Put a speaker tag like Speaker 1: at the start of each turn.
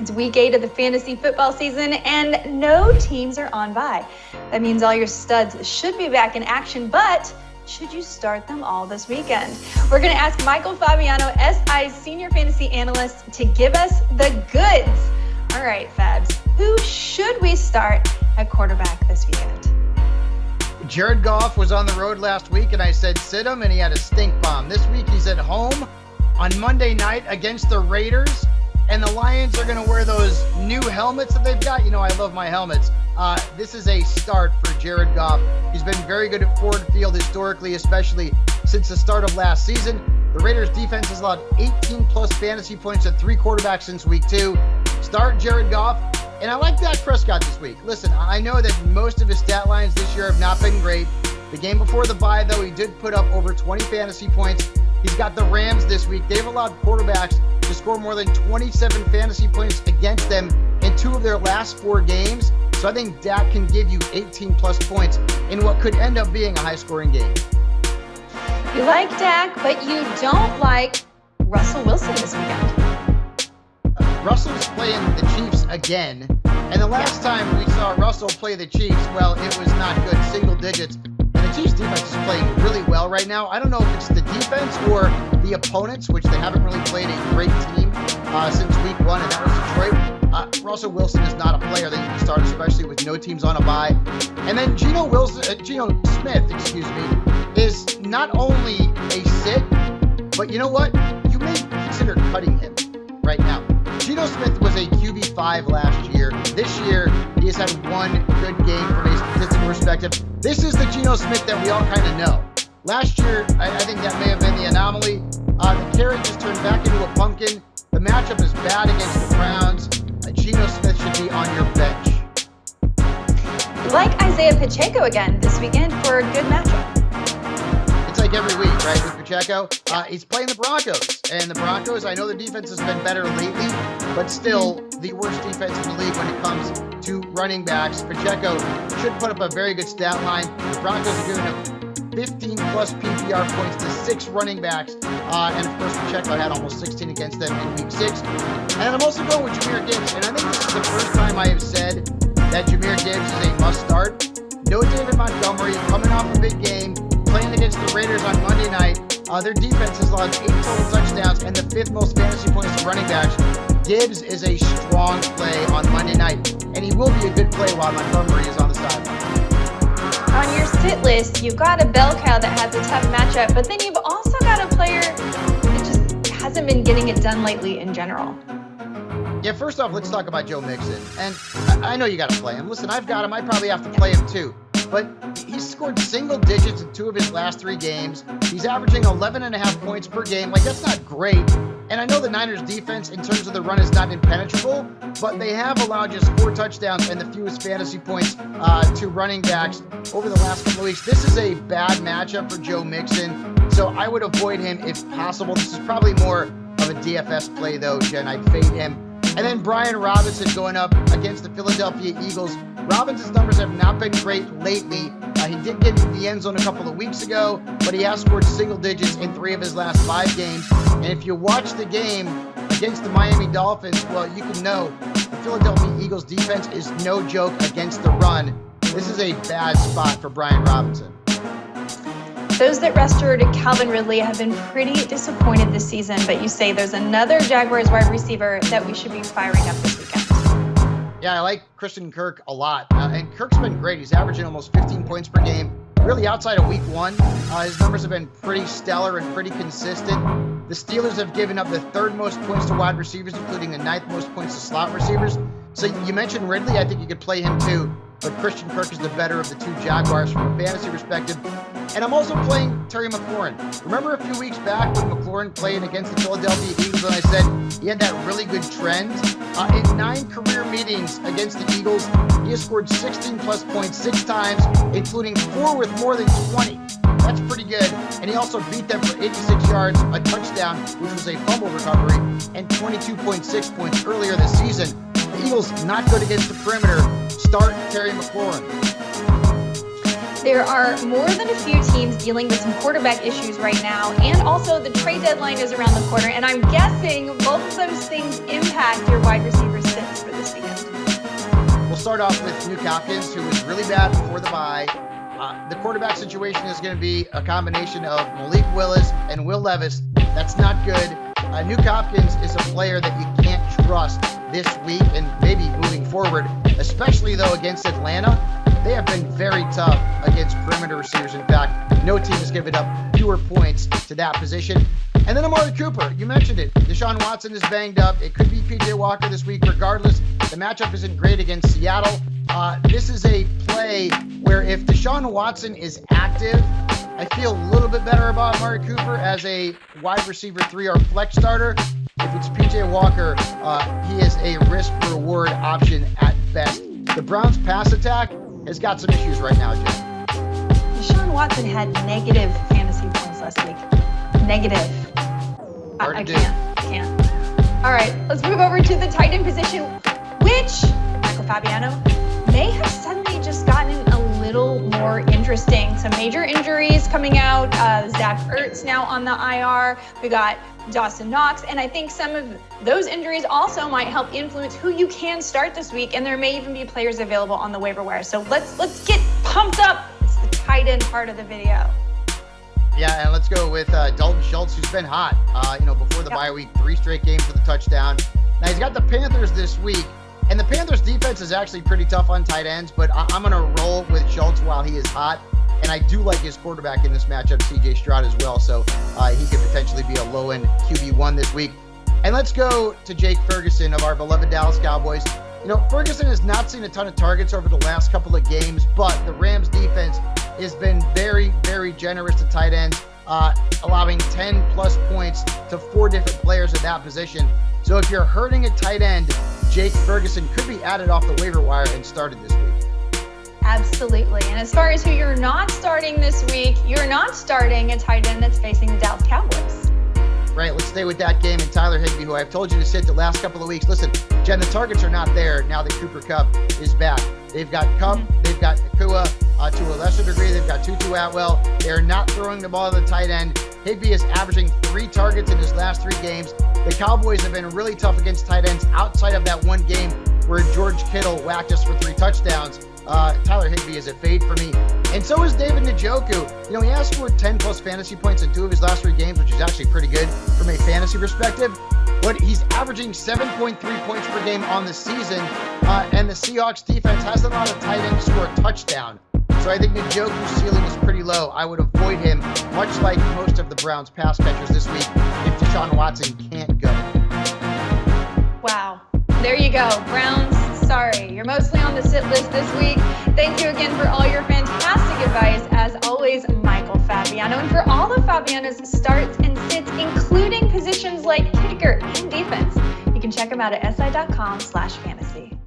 Speaker 1: It's week 8 of the fantasy football season, and no teams are on bye. That means all your studs should be back in action, but should you start them all this weekend? We're going to ask Michael Fabiano, SI's senior fantasy analyst, to give us the goods. All right, Fabs, who should we start at quarterback this weekend?
Speaker 2: Jared Goff was on the road last week, and I said sit him, and he had a stink bomb. This week he's at home on Monday night against the Raiders, and the Lions are going to wear those new helmets that they've got. You know, I love my helmets. This is a start for Jared Goff. He's been very good at Ford Field historically, especially since the start of last season. The Raiders defense has allowed 18-plus fantasy points at 3 quarterbacks since week 2. Start Jared Goff. And I like Dak Prescott this week. Listen, I know that most of his stat lines this year have not been great. The game before the bye, though, he did put up over 20 fantasy points. He's got the Rams this week. They've allowed quarterbacks to score more than 27 fantasy points against them in 2 of their last 4 games. So I think Dak can give you 18-plus points in what could end up being a high-scoring game.
Speaker 1: You like Dak, but you don't like Russell Wilson this weekend.
Speaker 2: Russell's playing the Chiefs again. And the last time we saw Russell play the Chiefs, well, it was not good, single digits. And the Chiefs defense is playing really well right now. I don't know if it's the defense or the opponents, which they haven't really played a great team since week 1, and that was Detroit. Russell Wilson is not a player that you can start, especially with no teams on a bye. And then Gino Smith, is not only a sit, but you know what? You may consider cutting him right now. Gino Smith was a QB5 last year. This year, he has had 1 good game from a statistical perspective. This is the Gino Smith that we all kind of know. Last year, I think that may have been the anomaly. The carrot just turned back into a pumpkin. The matchup is bad against the Browns. Gino Smith should be on your bench.
Speaker 1: Like Isaiah Pacheco again this weekend for a good matchup.
Speaker 2: It's like every week, right, with Pacheco. He's playing the Broncos. And the Broncos, I know their defense has been better lately, but still the worst defense in the league when it comes to running backs. Pacheco should put up a very good stat line. The Broncos are giving him 15-plus PPR points to 6 running backs. And, of course, Pacheco had almost 16 against them in week 6. And I'm also going with Jahmyr Gibbs. And I think this is the first time I have said that Jahmyr Gibbs is a must-start. No David Montgomery coming off a big game, playing against the Raiders on Monday night. Their defense has allowed 8 total touchdowns and the 5th most fantasy points to running backs. Gibbs is a strong play on Monday night, and he will be a good play while Montgomery is on the sideline.
Speaker 1: On your sit list, you've got a bell cow that has a tough matchup, but then you've also got a player that just hasn't been getting it done lately in general.
Speaker 2: Yeah, first off, let's talk about Joe Mixon. And I know you got to play him. Listen, I've got him. I probably have to play him too. But he's scored single digits in 2 of his last 3 games. He's averaging 11.5 points per game. Like, that's not great. And I know the Niners defense in terms of the run is not impenetrable, but they have allowed just 4 touchdowns and the fewest fantasy points to running backs over the last couple of weeks. This is a bad matchup for Joe Mixon, so I would avoid him if possible. This is probably more of a DFS play, though, Jen. I'd fade him. And then Brian Robinson going up against the Philadelphia Eagles. Robinson's numbers have not been great lately. He did get into the end zone a couple of weeks ago, but he has scored single digits in 3 of his last 5 games. And if you watch the game against the Miami Dolphins, well, you can know the Philadelphia Eagles defense is no joke against the run. This is a bad spot for Brian Robinson.
Speaker 1: Those that rested Calvin Ridley have been pretty disappointed this season, but you say there's another Jaguars wide receiver that we should be firing up this weekend.
Speaker 2: Yeah, I like Christian Kirk a lot. And Kirk's been great. He's averaging almost 15 points per game. Really, outside of week 1, his numbers have been pretty stellar and pretty consistent. The Steelers have given up the 3rd most points to wide receivers, including the 9th most points to slot receivers. So you mentioned Ridley. I think you could play him too. But Christian Kirk is the better of the 2 Jaguars from a fantasy perspective. And I'm also playing Terry McLaurin. Remember a few weeks back when McLaurin played against the Philadelphia Eagles and I said he had that really good trend? In 9 career meetings against the Eagles, he has scored 16-plus points 6 times, including 4 with more than 20. That's pretty good. And he also beat them for 86 yards, a touchdown, which was a fumble recovery, and 22.6 points earlier this season. The Eagles not good against the perimeter. Start Terry McLaurin.
Speaker 1: There are more than a few teams dealing with some quarterback issues right now, and also the trade deadline is around the corner, and I'm guessing both of those things impact your wide receiver sit
Speaker 2: start off with Nuke Hopkins, who was really bad before the bye. The quarterback situation is going to be a combination of Malik Willis and Will Levis. That's not good. Nuke Hopkins is a player that you can't trust this week and maybe moving forward, especially though against Atlanta. They have been very tough against perimeter receivers. In fact, no team has given up fewer points to that position. And then Amari Cooper, you mentioned it. Deshaun Watson is banged up. It could be PJ Walker this week. Regardless, the matchup isn't great against Seattle. This is a play where if Deshaun Watson is active, I feel a little bit better about Amari Cooper as a wide receiver 3 or flex starter. If it's PJ Walker, he is a risk-reward option at best. The Browns' pass attack has got some issues right now, Jen.
Speaker 1: Deshaun Watson had negative fantasy points last week. Negative. I can't. All right, let's move over to the tight end position, which Michael Fabiano may have suddenly just gotten a little more interesting. Some major injuries coming out. Zach Ertz now on the IR. We got Dawson Knox, and I think some of those injuries also might help influence who you can start this week, and there may even be players available on the waiver wire. So let's get pumped up. It's the tight end part of the video.
Speaker 2: Yeah, and let's go with Dalton Schultz, who's been hot. Before the bye week, 3 straight games for the touchdown. Now he's got the Panthers this week, and the Panthers defense is actually pretty tough on tight ends, but I'm going to roll with Schultz while he is hot. And I do like his quarterback in this matchup, CJ Stroud, as well. So he could potentially be a low-end QB1 this week. And let's go to Jake Ferguson of our beloved Dallas Cowboys. Ferguson has not seen a ton of targets over the last couple of games, but the Rams defense has been very, very generous to tight ends, allowing 10-plus points to 4 different players at that position. So if you're hurting a tight end, Jake Ferguson could be added off the waiver wire and started this week.
Speaker 1: Absolutely. And as far as who you're not starting this week, you're not starting a tight end that's facing the Dallas Cowboys.
Speaker 2: Right, let's stay with that game and Tyler Higbee, who I've told you to sit the last couple of weeks. Listen, Jen, the targets are not there now that Cooper Kupp is back. They've got Kupp, they've got Nakua, to a lesser degree, they've got Tutu Atwell. They are not throwing the ball to the tight end. Higbee is averaging 3 targets in his last 3 games. The Cowboys have been really tough against tight ends outside of that one game where George Kittle whacked us for 3 touchdowns. Tyler Higbee is a fade for me. And so is David Njoku. He has scored 10-plus fantasy points in 2 of his last 3 games, which is actually pretty good from a fantasy perspective. But he's averaging 7.3 points per game on the season. And the Seahawks defense hasn't allowed a tight end to score a touchdown. So I think Njoku's ceiling is pretty low. I would avoid him, much like most of the Browns pass catchers this week, if Deshaun Watson can't go.
Speaker 1: Wow. There you go. Browns, sorry. You're mostly on the sit list this week. Thank you again for all your fantastic advice. As always, Michael Fabiano. And for all of Fabiano's starts and sits, including positions like kicker and defense, you can check him out at si.com/fantasy.